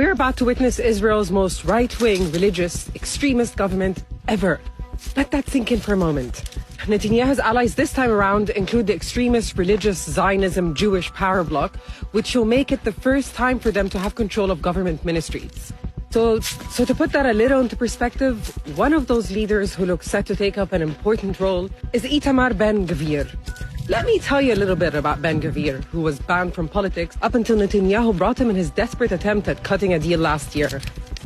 We're about to witness Israel's most right-wing, religious, extremist government ever. Let that sink in for a moment. Netanyahu's allies this time around include the extremist religious Zionism Jewish power bloc, which will make it the first time for them to have control of government ministries. So to put that a little into perspective, one of those leaders who looks set to take up an important role is Itamar Ben-Gvir. Let me tell you a little bit about Ben-Gvir, who was banned from politics up until Netanyahu brought him in his desperate attempt at cutting a deal last year.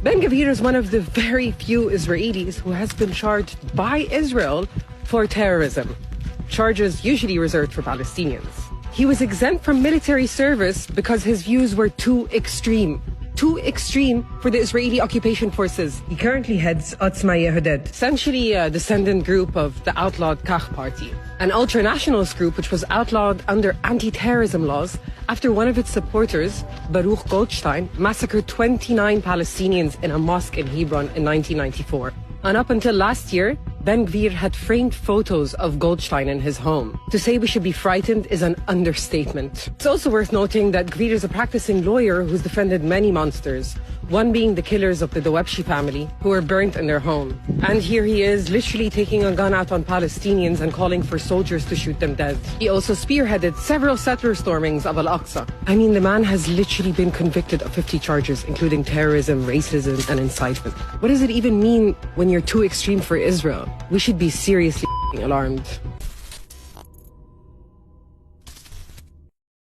Ben-Gvir is one of the very few Israelis who has been charged by Israel for terrorism, charges usually reserved for Palestinians. He was exempt from military service because his views were too extreme for the Israeli occupation forces. He currently heads Otzma Yehudit, essentially a descendant group of the outlawed Kach party, an ultranationalist group which was outlawed under anti-terrorism laws after one of its supporters, Baruch Goldstein, massacred 29 Palestinians in a mosque in Hebron in 1994. And up until last year, Ben-Gvir had framed photos of Goldstein in his home. To say we should be frightened is an understatement. It's also worth noting that Gvir is a practicing lawyer who's defended many monsters, one being the killers of the Dawebshi family, who were burnt in their home. And here he is, literally taking a gun out on Palestinians and calling for soldiers to shoot them dead. He also spearheaded several settler stormings of Al-Aqsa. I mean, the man has literally been convicted of 50 charges, including terrorism, racism, and incitement. What does it even mean when you're too extreme for Israel? We should be seriously alarmed.